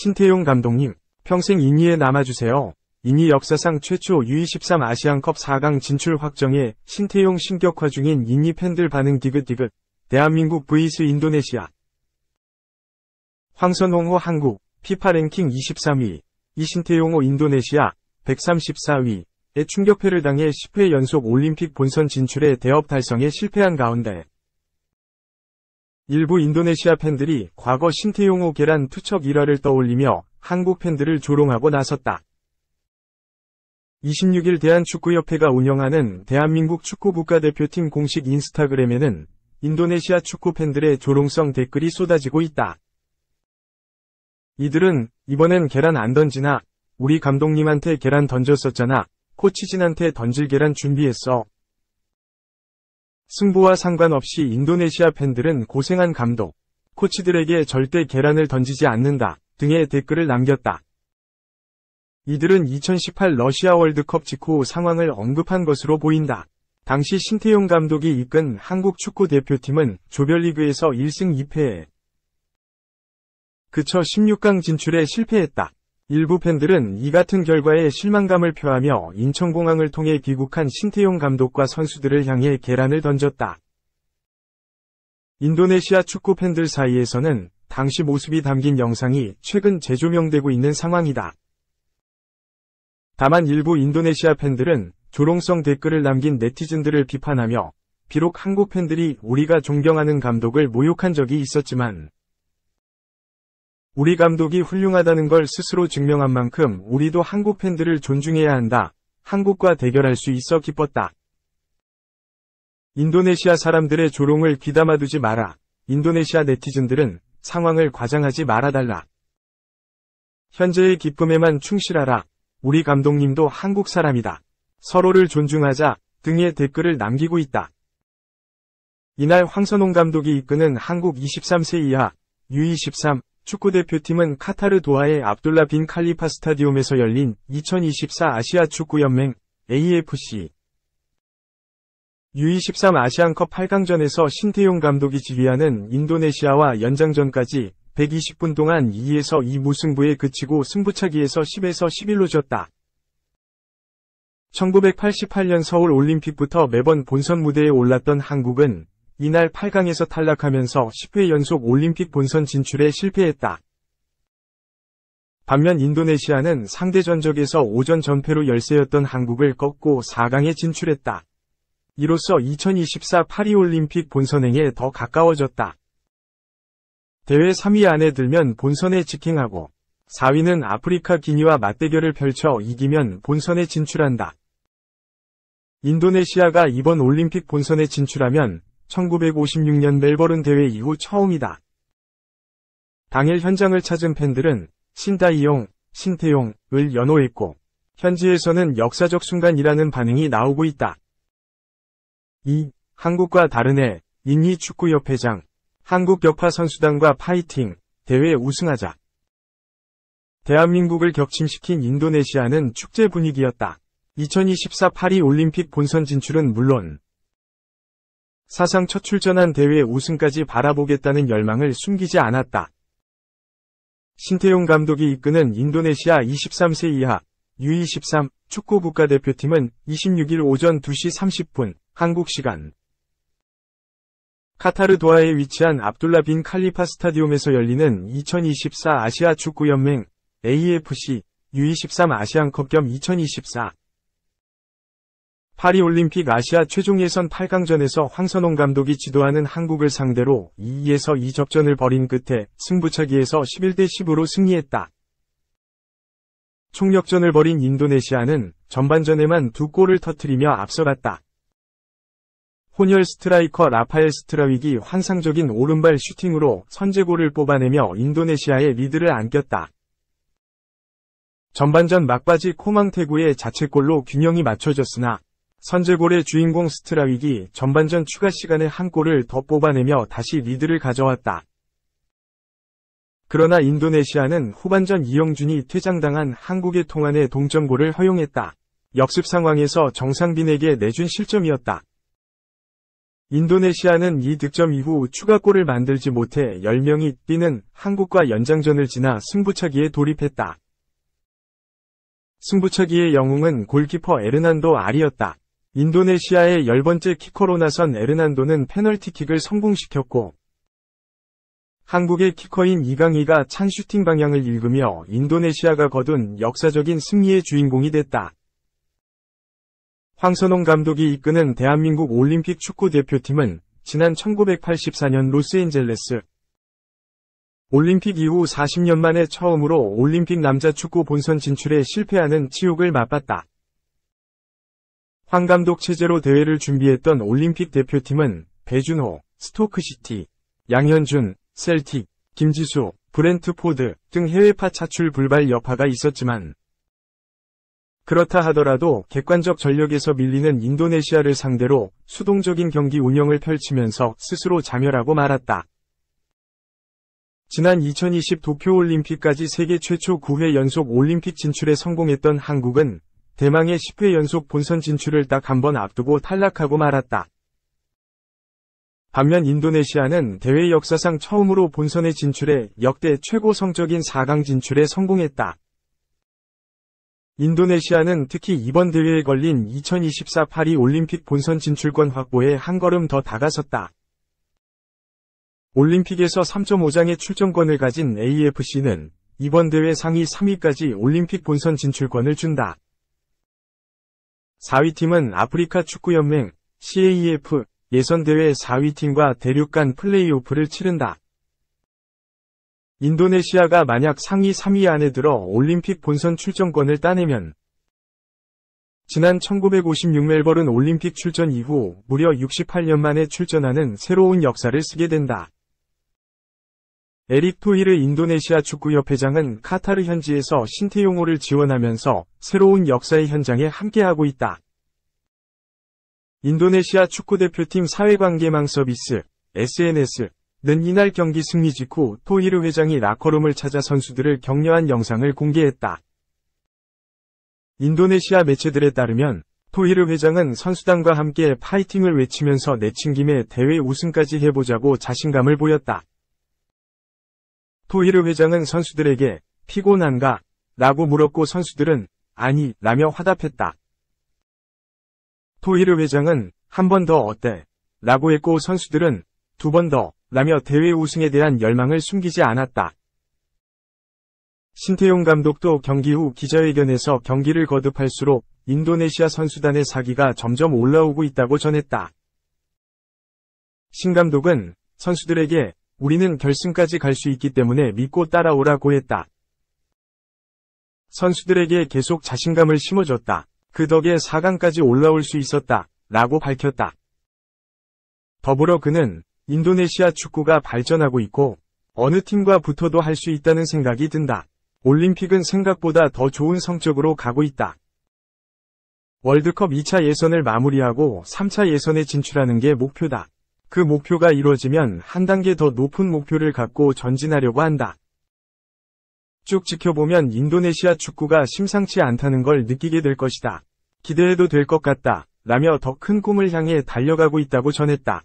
신태용 감독님, 평생 인니에 남아주세요. 인니 역사상 최초 U23 아시안컵 4강 진출 확정에 신태용 신격화 중인 인니 팬들 반응 디귿디귿. 대한민국 vs 인도네시아. 황선홍호 한국, 피파 랭킹 23위, 이신태용호 인도네시아, 134위에 충격패를 당해 10회 연속 올림픽 본선 진출에 대업 달성에 실패한 가운데 일부 인도네시아 팬들이 과거 신태용호 계란 투척 일화를 떠올리며 한국 팬들을 조롱하고 나섰다. 26일 대한축구협회가 운영하는 대한민국 축구국가대표팀 공식 인스타그램에는 인도네시아 축구 팬들의 조롱성 댓글이 쏟아지고 있다. 이들은 이번엔 계란 안 던지나? 우리 감독님한테 계란 던졌었잖아. 코치진한테 던질 계란 준비했어. 승부와 상관없이 인도네시아 팬들은 고생한 감독, 코치들에게 절대 계란을 던지지 않는다 등의 댓글을 남겼다. 이들은 2018 러시아 월드컵 직후 상황을 언급한 것으로 보인다. 당시 신태용 감독이 이끈 한국 축구 대표팀은 조별리그에서 1승 2패에 그쳐 16강 진출에 실패했다. 일부 팬들은 이 같은 결과에 실망감을 표하며 인천공항을 통해 귀국한 신태용 감독과 선수들을 향해 계란을 던졌다. 인도네시아 축구 팬들 사이에서는 당시 모습이 담긴 영상이 최근 재조명되고 있는 상황이다. 다만 일부 인도네시아 팬들은 조롱성 댓글을 남긴 네티즌들을 비판하며 비록 한국 팬들이 우리가 존경하는 감독을 모욕한 적이 있었지만 우리 감독이 훌륭하다는 걸 스스로 증명한 만큼 우리도 한국 팬들을 존중해야 한다. 한국과 대결할 수 있어 기뻤다. 인도네시아 사람들의 조롱을 귀담아두지 마라. 인도네시아 네티즌들은 상황을 과장하지 말아달라. 현재의 기쁨에만 충실하라. 우리 감독님도 한국 사람이다. 서로를 존중하자 등의 댓글을 남기고 있다. 이날 황선홍 감독이 이끄는 한국 23세 이하 U23 축구대표팀은 카타르 도하의 압둘라 빈 칼리파 스타디움에서 열린 2024 아시아 축구연맹 AFC U23 아시안컵 8강전에서 신태용 감독이 지휘하는 인도네시아와 연장전까지 120분 동안 2에서 2 무승부에 그치고 승부차기에서 10에서 11로 졌다. 1988년 서울 올림픽부터 매번 본선 무대에 올랐던 한국은 이날 8강에서 탈락하면서 10회 연속 올림픽 본선 진출에 실패했다. 반면 인도네시아는 상대 전적에서 5전 전패로 열세였던 한국을 꺾고 4강에 진출했다. 이로써 2024 파리올림픽 본선행에 더 가까워졌다. 대회 3위 안에 들면 본선에 직행하고 4위는 아프리카 기니와 맞대결을 펼쳐 이기면 본선에 진출한다. 인도네시아가 이번 올림픽 본선에 진출하면 1956년 멜버른 대회 이후 처음이다. 당일 현장을 찾은 팬들은 신다이용, 신태용을 연호했고 현지에서는 역사적 순간이라는 반응이 나오고 있다. 한국과 다르네. 인니 축구협회장, 한국 격파 선수단과 파이팅, 대회 우승하자. 대한민국을 격침시킨 인도네시아는 축제 분위기였다. 2024 파리 올림픽 본선 진출은 물론 사상 첫 출전한 대회 우승까지 바라보겠다는 열망을 숨기지 않았다. 신태용 감독이 이끄는 인도네시아 23세 이하 U23 축구 국가대표팀은 26일 오전 2시 30분 한국 시간 카타르 도하에 위치한 압둘라 빈 칼리파 스타디움에서 열리는 2024 아시아 축구연맹 AFC U23 아시안컵 겸 2024 파리올림픽 아시아 최종 예선 8강전에서 황선홍 감독이 지도하는 한국을 상대로 2에서 2 접전을 벌인 끝에 승부차기에서 11대 10으로 승리했다. 총력전을 벌인 인도네시아는 전반전에만 2골을 터뜨리며 앞서갔다. 혼혈 스트라이커 라파엘 스트라윅이 환상적인 오른발 슈팅으로 선제골을 뽑아내며 인도네시아의 리드를 안겼다. 전반전 막바지 코망테구의 자책골로 균형이 맞춰졌으나 선제골의 주인공 스트라윅이 전반전 추가 시간에 한 골을 더 뽑아내며 다시 리드를 가져왔다. 그러나 인도네시아는 후반전 이영준이 퇴장당한 한국의 통안의 동점골을 허용했다. 역습 상황에서 정상빈에게 내준 실점이었다. 인도네시아는 이 득점 이후 추가골을 만들지 못해 10명이 뛰는 한국과 연장전을 지나 승부차기에 돌입했다. 승부차기의 영웅은 골키퍼 에르난도 알이었다. 인도네시아의 10번째 키커로 나선 에르난도는 페널티킥을 성공시켰고 한국의 키커인 이강희가 찬 슈팅 방향을 읽으며 인도네시아가 거둔 역사적인 승리의 주인공이 됐다. 황선홍 감독이 이끄는 대한민국 올림픽 축구 대표팀은 지난 1984년 로스앤젤레스 올림픽 이후 40년 만에 처음으로 올림픽 남자 축구 본선 진출에 실패하는 치욕을 맛봤다. 황 감독 체제로 대회를 준비했던 올림픽 대표팀은 배준호, 스토크시티, 양현준, 셀틱, 김지수, 브렌트포드 등 해외파 차출 불발 여파가 있었지만 그렇다 하더라도 객관적 전력에서 밀리는 인도네시아를 상대로 수동적인 경기 운영을 펼치면서 스스로 자멸하고 말았다. 지난 2020 도쿄올림픽까지 세계 최초 9회 연속 올림픽 진출에 성공했던 한국은 대망의 10회 연속 본선 진출을 딱 한 번 앞두고 탈락하고 말았다. 반면 인도네시아는 대회 역사상 처음으로 본선에 진출해 역대 최고 성적인 4강 진출에 성공했다. 인도네시아는 특히 이번 대회에 걸린 2024 파리 올림픽 본선 진출권 확보에 한 걸음 더 다가섰다. 올림픽에서 3.5장의 출전권을 가진 AFC는 이번 대회 상위 3위까지 올림픽 본선 진출권을 준다. 4위 팀은 아프리카 축구연맹 CAF 예선대회 4위 팀과 대륙 간 플레이오프를 치른다. 인도네시아가 만약 상위 3위 안에 들어 올림픽 본선 출전권을 따내면 지난 1956 멜버른 올림픽 출전 이후 무려 68년 만에 출전하는 새로운 역사를 쓰게 된다. 에릭 토히르 인도네시아 축구협회장은 카타르 현지에서 신태용호를 지원하면서 새로운 역사의 현장에 함께하고 있다. 인도네시아 축구대표팀 사회관계망 서비스 SNS는 이날 경기 승리 직후 토히르 회장이 라커룸을 찾아 선수들을 격려한 영상을 공개했다. 인도네시아 매체들에 따르면 토히르 회장은 선수단과 함께 파이팅을 외치면서 내친 김에 대회 우승까지 해보자고 자신감을 보였다. 토히르 회장은 선수들에게 피곤한가? 라고 물었고 선수들은 아니 라며 화답했다. 토히르 회장은 한 번 더 어때? 라고 했고 선수들은 두 번 더 라며 대회 우승에 대한 열망을 숨기지 않았다. 신태용 감독도 경기 후 기자회견에서 경기를 거듭할수록 인도네시아 선수단의 사기가 점점 올라오고 있다고 전했다. 신 감독은 선수들에게 우리는 결승까지 갈 수 있기 때문에 믿고 따라오라고 했다. 선수들에게 계속 자신감을 심어줬다. 그 덕에 4강까지 올라올 수 있었다. 라고 밝혔다. 더불어 그는 인도네시아 축구가 발전하고 있고 어느 팀과 붙어도 할 수 있다는 생각이 든다. 올림픽은 생각보다 더 좋은 성적으로 가고 있다. 월드컵 2차 예선을 마무리하고 3차 예선에 진출하는 게 목표다. 그 목표가 이루어지면 한 단계 더 높은 목표를 갖고 전진하려고 한다. 쭉 지켜보면 인도네시아 축구가 심상치 않다는 걸 느끼게 될 것이다. 기대해도 될 것 같다. 라며 더 큰 꿈을 향해 달려가고 있다고 전했다.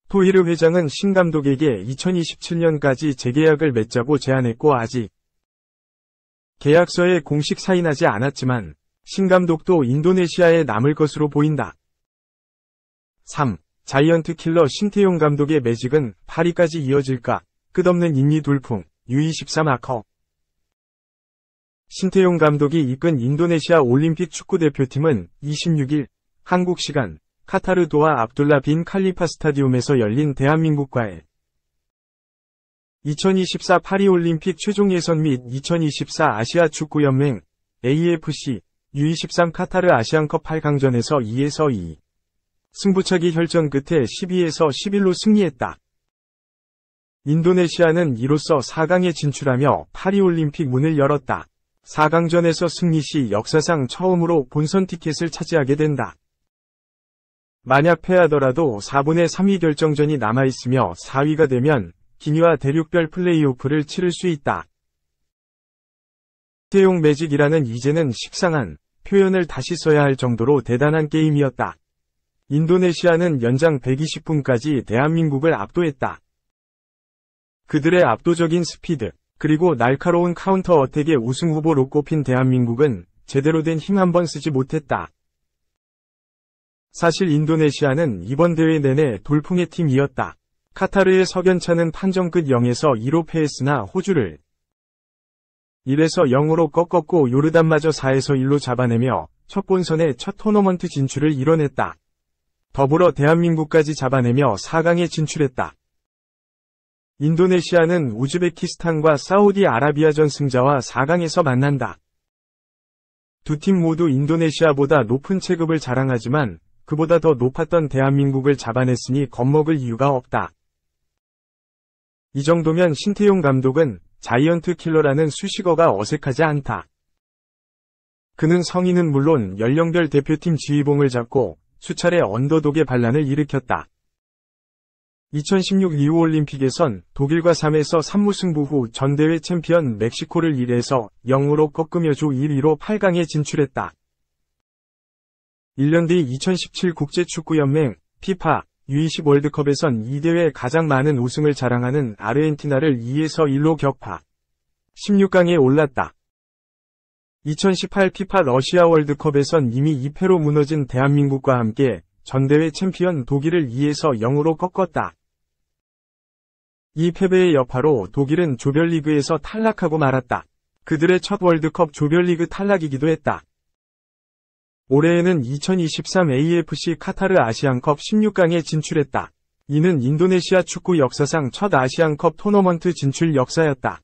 토히르 회장은 신 감독에게 2027년까지 재계약을 맺자고 제안했고 아직 계약서에 공식 사인하지 않았지만 신 감독도 인도네시아에 남을 것으로 보인다. 3. 자이언트 킬러 신태용 감독의 매직은 파리까지 이어질까? 끝없는 인리 돌풍, U23 아커. 신태용 감독이 이끈 인도네시아 올림픽 축구대표팀은 26일 한국 시간 카타르 도하 압둘라 빈 칼리파 스타디움에서 열린 대한민국과의 2024 파리올림픽 최종 예선 및 2024 아시아 축구연맹 AFC U23 카타르 아시안컵 8강전에서 2에서 2. 승부차기 혈전 끝에 12에서 11로 승리했다. 인도네시아는 이로써 4강에 진출하며 파리올림픽 문을 열었다. 4강전에서 승리 시 역사상 처음으로 본선 티켓을 차지하게 된다. 만약 패하더라도 4분의 3위 결정전이 남아있으며 4위가 되면 기니와 대륙별 플레이오프를 치를 수 있다. 태용 매직이라는 이제는 식상한 표현을 다시 써야 할 정도로 대단한 게임이었다. 인도네시아는 연장 120분까지 대한민국을 압도했다. 그들의 압도적인 스피드, 그리고 날카로운 카운터 어택의 우승 후보로 꼽힌 대한민국은 제대로 된 힘 한 번 쓰지 못했다. 사실 인도네시아는 이번 대회 내내 돌풍의 팀이었다. 카타르의 석연차는 판정 끝 0에서 2로 패했으나 호주를 1에서 0으로 꺾었고 요르단마저 4에서 1로 잡아내며 첫 본선의 첫 토너먼트 진출을 이뤄냈다. 더불어 대한민국까지 잡아내며 4강에 진출했다. 인도네시아는 우즈베키스탄과 사우디아라비아전 승자와 4강에서 만난다. 두 팀 모두 인도네시아보다 높은 체급을 자랑하지만 그보다 더 높았던 대한민국을 잡아냈으니 겁먹을 이유가 없다. 이 정도면 신태용 감독은 자이언트 킬러라는 수식어가 어색하지 않다. 그는 성인은 물론 연령별 대표팀 지휘봉을 잡고 수차례 언더독의 반란을 일으켰다. 2016 리우올림픽에선 독일과 3에서 3무승부 후 전대회 챔피언 멕시코를 1에서 0으로 꺾으며 조 1위로 8강에 진출했다. 1년 뒤 2017 국제축구연맹 피파 U20 월드컵에선 이 대회 가장 많은 우승을 자랑하는 아르헨티나를 2에서 1로 격파. 16강에 올랐다. 2018 피파 러시아 월드컵에선 이미 2패로 무너진 대한민국과 함께 전대회 챔피언 독일을 2에서 0으로 꺾었다. 이 패배의 여파로 독일은 조별리그에서 탈락하고 말았다. 그들의 첫 월드컵 조별리그 탈락이기도 했다. 올해에는 2023 AFC 카타르 아시안컵 16강에 진출했다. 이는 인도네시아 축구 역사상 첫 아시안컵 토너먼트 진출 역사였다.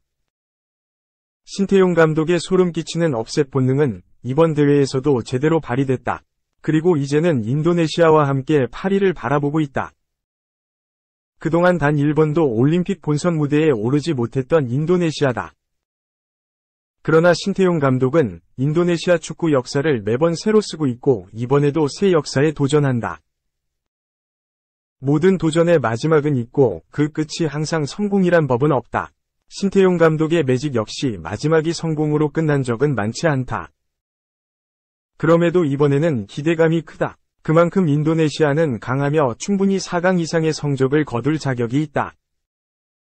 신태용 감독의 소름 끼치는 업셋 본능은 이번 대회에서도 제대로 발휘됐다. 그리고 이제는 인도네시아와 함께 8위를 바라보고 있다. 그동안 단 1번도 올림픽 본선 무대에 오르지 못했던 인도네시아다. 그러나 신태용 감독은 인도네시아 축구 역사를 매번 새로 쓰고 있고 이번에도 새 역사에 도전한다. 모든 도전의 마지막은 있고 그 끝이 항상 성공이란 법은 없다. 신태용 감독의 매직 역시 마지막이 성공으로 끝난 적은 많지 않다. 그럼에도 이번에는 기대감이 크다. 그만큼 인도네시아는 강하며 충분히 4강 이상의 성적을 거둘 자격이 있다.